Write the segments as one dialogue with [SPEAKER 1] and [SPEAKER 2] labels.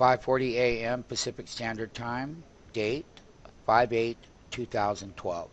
[SPEAKER 1] 5:40 a.m. Pacific Standard Time, date 5/8/2012.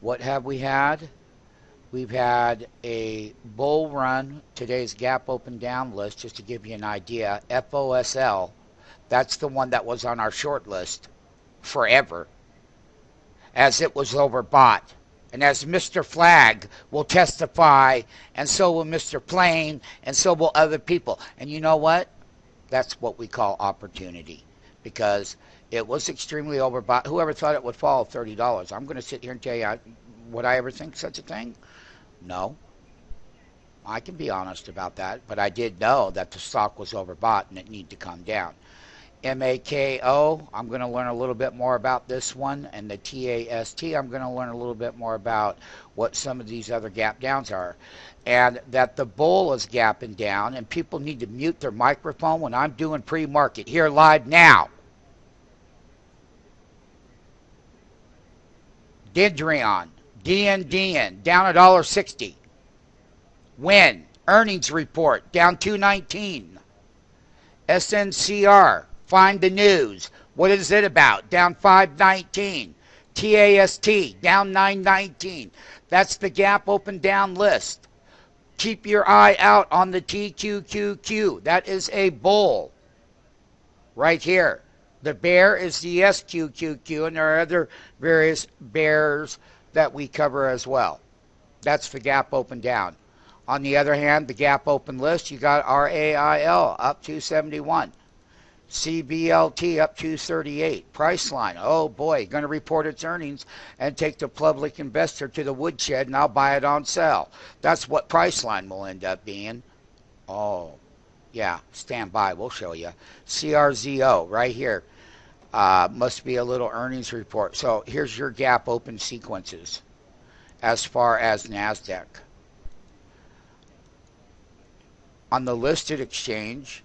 [SPEAKER 1] What have we had? We've had a bull run. Today's gap open down list, just to give you an idea. FOSL, that's the one that was on our short list forever, as it was overbought. And as Mr. Flag will testify, and so will Mr. Plain, and so will other people. And you know what? That's what we call opportunity, because it was extremely overbought. Whoever thought it would fall $30? I'm going to sit here and tell you, would I ever think such a thing? No. I can be honest about that, but I did know that the stock was overbought and it needed to come down. MAKO, I'm going to learn a little bit more about this one, and the TAST, I'm going to learn a little bit more about what some of these other gap downs are, and that the bull is gapping down, and people need to mute their microphone when I'm doing pre-market here live now. Dendrion, DNDN, down $1.60. WYNN, earnings report, down $2.19. SNCR, find the news. What is it about? Down $5.19. TAST, down $9.19. That's the gap open down list. Keep your eye out on the TQQQ. That is a bull right here. The bear is the SQQQ, and there are other various bears that we cover as well. That's the gap open down. On the other hand, the gap open list, you got RAIL up 271. CBLT up 238. Priceline, oh boy, going to report its earnings and take the public investor to the woodshed, and I'll buy it on sale. That's what Priceline will end up being. Oh, yeah, stand by, we'll show you. CRZO right here. Must be a little earnings report. So here's your gap open sequences as far as Nasdaq. On the listed exchange,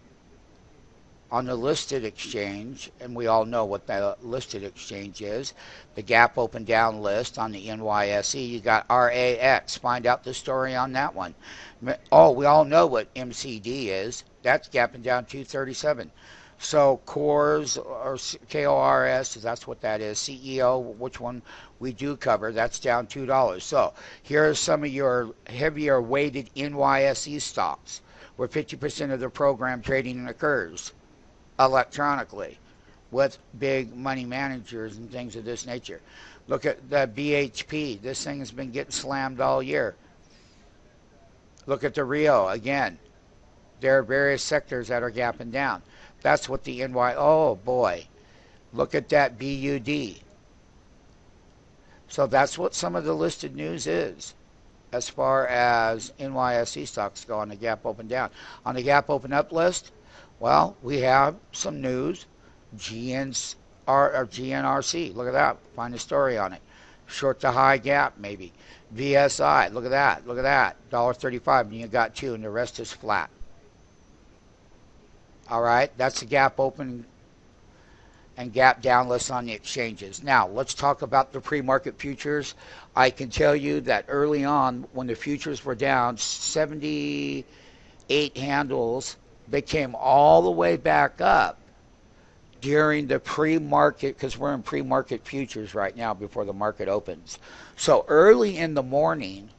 [SPEAKER 1] and we all know what the listed exchange is, the gap open down list on the NYSE, you got RAX. Find out the story on that one. Oh, we all know what MCD is. That's gapping down 237. So CORS or KORS, that's what that is. CEO, which one we do cover, that's down $2. So here are some of your heavier weighted NYSE stocks, where 50% of the program trading occurs electronically with big money managers and things of this nature. Look at the BHP. This thing has been getting slammed all year. Look at the Rio again. There are various sectors that are gapping down. That's what the oh boy. Look at that BUD. So that's what some of the listed news is as far as NYSE stocks go on the gap open down. On the gap open up list, well, we have some news. GNRC, look at that. Find a story on it. Short to high gap, maybe. VSI, look at that. Look at that. $1.35, and you got two, and the rest is flat. All right, that's the gap open and gap down list on the exchanges. Now, let's talk about the pre-market futures. I can tell you that early on, when the futures were down 78 handles, they came all the way back up during the pre-market, because we're in pre-market futures right now before the market opens. So early in the morning,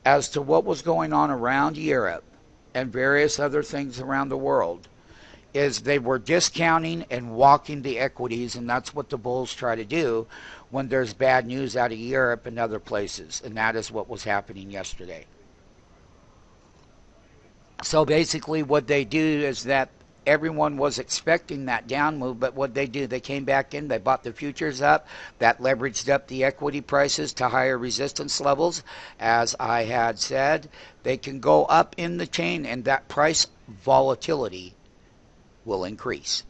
[SPEAKER 1] as to what was going on around Europe and various other things around the world, is they were discounting and walking the equities, and that's what the bulls try to do when there's bad news out of Europe and other places, and that is what was happening yesterday. So basically what they do is that everyone was expecting that down move, but what they do, they came back in, they bought the futures up, that leveraged up the equity prices to higher resistance levels. As I had said, they can go up in the chain, and that price volatility will increase.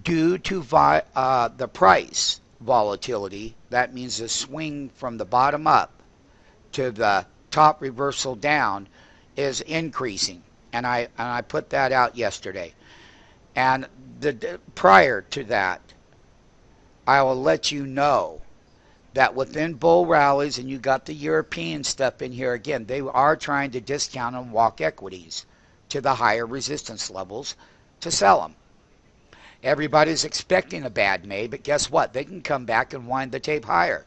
[SPEAKER 1] Due to the price volatility, that means a swing from the bottom up to the top reversal down is increasing, and I put that out yesterday. And prior to that, I will let you know that within bull rallies, and you got the European stuff in here again, they are trying to discount and walk equities to the higher resistance levels to sell them. Everybody's expecting a bad May, but guess what? They can come back and wind the tape higher.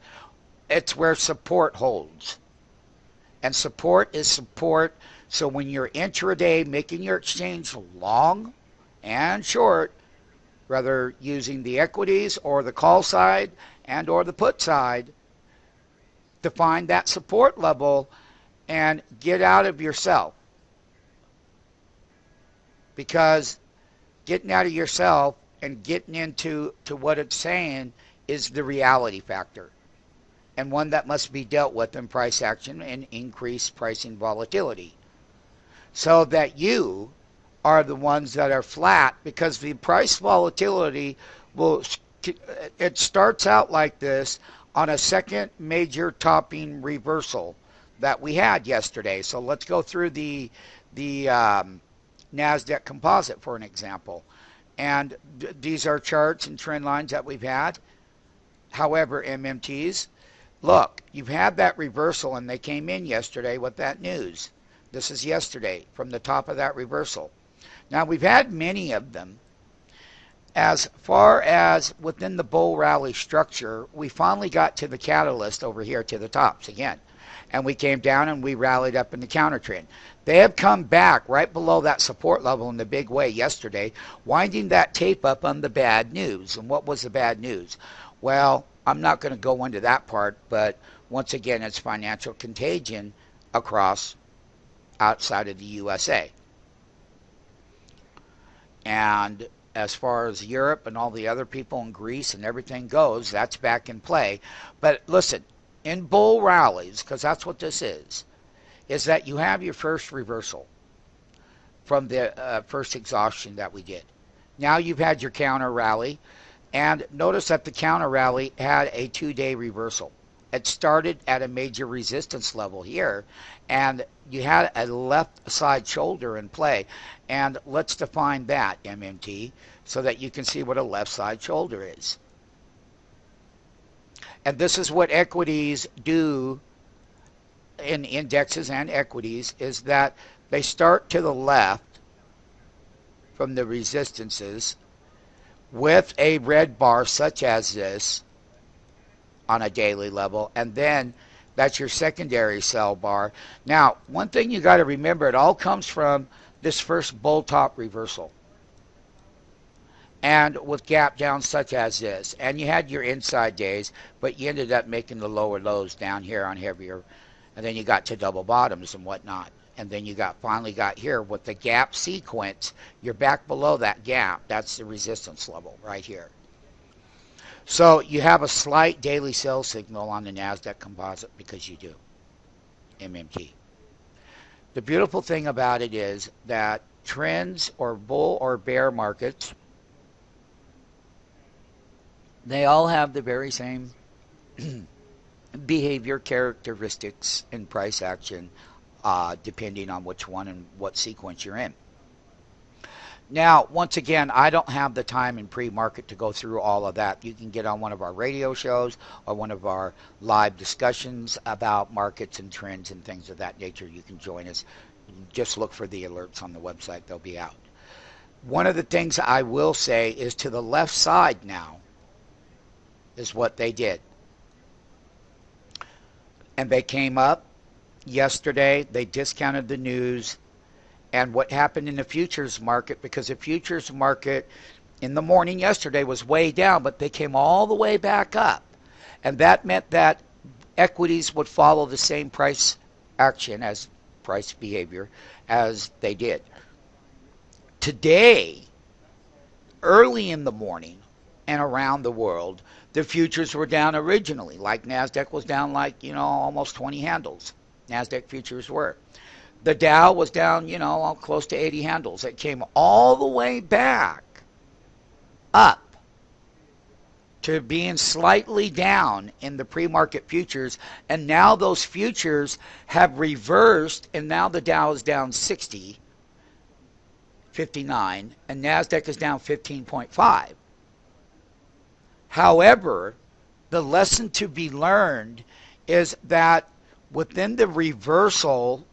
[SPEAKER 1] It's where support holds. And support is support. So when you're intraday making your exchange long and short, whether using the equities or the call side and or the put side, to find that support level and get out of yourself. Because getting out of yourself and getting into what it's saying is the reality factor, and one that must be dealt with in price action and increased pricing volatility, so that you are the ones that are flat, because the price volatility it starts out like this on a second major topping reversal that we had yesterday. So let's go through the Nasdaq composite for an example. And these are charts and trend lines that we've had. However, MMTs, look, you've had that reversal, and they came in yesterday with that news. This is yesterday from the top of that reversal. Now, we've had many of them. As far as within the bull rally structure, we finally got to the catalyst over here to the tops again. And we came down and we rallied up in the counter trend. They have come back right below that support level in a big way yesterday, winding that tape up on the bad news. And what was the bad news? Well, I'm not going to go into that part, but once again, it's financial contagion across outside of the USA. And as far as Europe and all the other people in Greece and everything goes, that's back in play. But listen, in bull rallies, because that's what this is that you have your first reversal from the first exhaustion that we did. Now you've had your counter rally, and notice that the counter rally had a 2-day reversal. It started at a major resistance level here, and you had a left side shoulder in play. And let's define that, MMT, so that you can see what a left side shoulder is. And this is what equities do in indexes and equities, is that they start to the left from the resistances with a red bar such as this on a daily level, and then that's your secondary sell bar. Now, one thing you got to remember, it all comes from this first bull top reversal, and with gap down such as this, and you had your inside days, but you ended up making the lower lows down here on heavier, and then you got to double bottoms and whatnot, and then you finally got here with the gap sequence. You're back below that gap. That's the resistance level right here. So you have a slight daily sell signal on the Nasdaq composite because you do, MMT. The beautiful thing about it is that trends or bull or bear markets, they all have the very same behavior characteristics in price action, depending on which one and what sequence you're in. Now, once again, I don't have the time in pre-market to go through all of that. You can get on one of our radio shows or one of our live discussions about markets and trends and things of that nature. You can join us. Just look for the alerts on the website. They'll be out. One of the things I will say is to the left side now is what they did. And they came up yesterday. They discounted the news. And what happened in the futures market, because the futures market in the morning yesterday was way down, but they came all the way back up. And that meant that equities would follow the same price action as price behavior as they did. Today, early in the morning and around the world, the futures were down originally. Like Nasdaq was down like, almost 20 handles. Nasdaq futures were. The Dow was down, close to 80 handles. It came all the way back up to being slightly down in the pre-market futures. And now those futures have reversed, and now the Dow is down 60, 59, and Nasdaq is down 15.5. However, the lesson to be learned is that within the reversal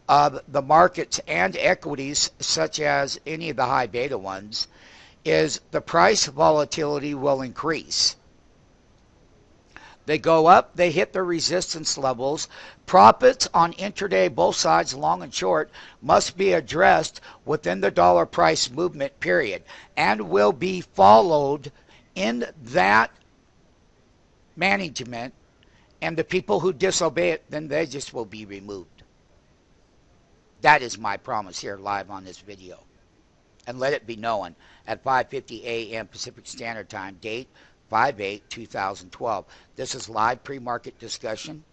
[SPEAKER 1] of the markets and equities, such as any of the high beta ones, is the price volatility will increase. They go up, they hit their resistance levels. Profits on intraday, both sides, long and short, must be addressed within the dollar price movement period and will be followed in that management. And the people who disobey it, then they just will be removed. That is my promise here live on this video. And let it be known at 5:50 a.m. Pacific Standard Time, date 5/8/2012. This is live pre-market discussion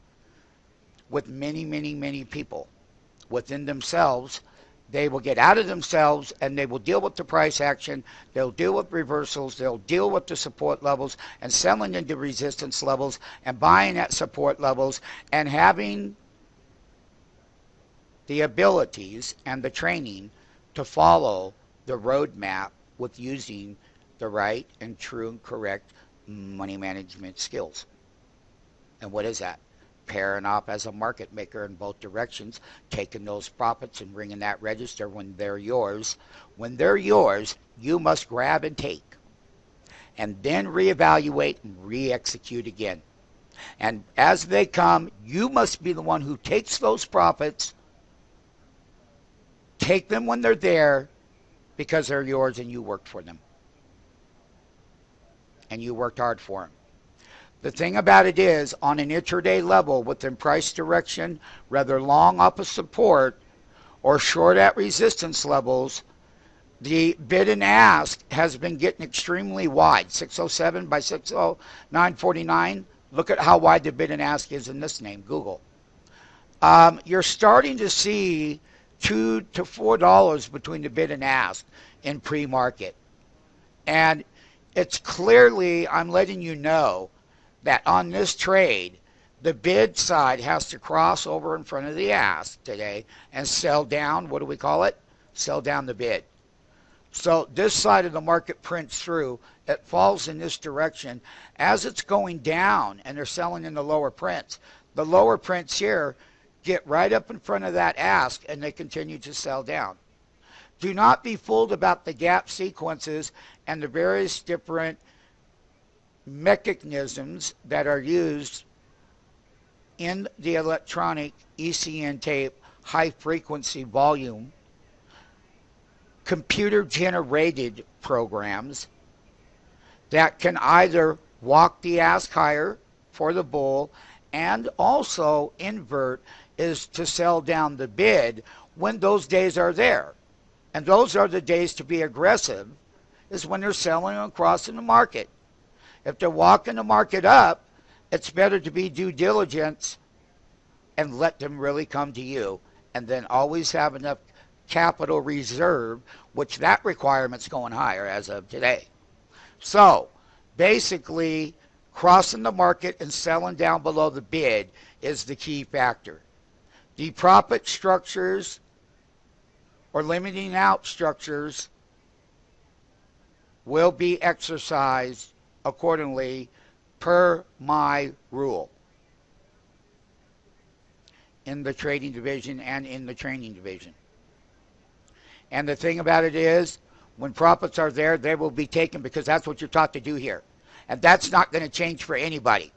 [SPEAKER 1] with many, many, many people within themselves. They will get out of themselves and they will deal with the price action. They'll deal with reversals. They'll deal with the support levels and selling into resistance levels and buying at support levels and having the abilities and the training to follow the roadmap with using the right and true and correct money management skills. And what is that? Pairing off as a market maker in both directions, taking those profits and bringing that register when they're yours. When they're yours, you must grab and take, and then reevaluate and re-execute again. And as they come, you must be the one who takes those profits, take them when they're there, because they're yours and you worked for them. And you worked hard for them. The thing about it is, on an intraday level, within price direction, rather long off of support or short at resistance levels, the bid and ask has been getting extremely wide. 607 by 609.49. Look at how wide the bid and ask is in this name, Google. You're starting to see $2 to $4 between the bid and ask in pre-market. And it's clearly, I'm letting you know, that on this trade, the bid side has to cross over in front of the ask today and sell down, what do we call it? Sell down the bid. So this side of the market prints through, it falls in this direction. As it's going down and they're selling in the lower prints, the lower prints here get right up in front of that ask and they continue to sell down. Do not be fooled about the gap sequences and the various different mechanisms that are used in the electronic ECN tape high frequency volume computer generated programs that can either walk the ask higher for the bull and also invert is to sell down the bid when those days are there. And those are the days to be aggressive, is when they're selling and crossing the market. If they're walking the market up, it's better to be due diligence and let them really come to you. And then always have enough capital reserve, which that requirement's going higher as of today. So basically, crossing the market and selling down below the bid is the key factor. The profit structures or limiting out structures will be exercised accordingly per my rule in the trading division and in the training division. And the thing about it is, when profits are there, they will be taken because that's what you're taught to do here. And that's not going to change for anybody.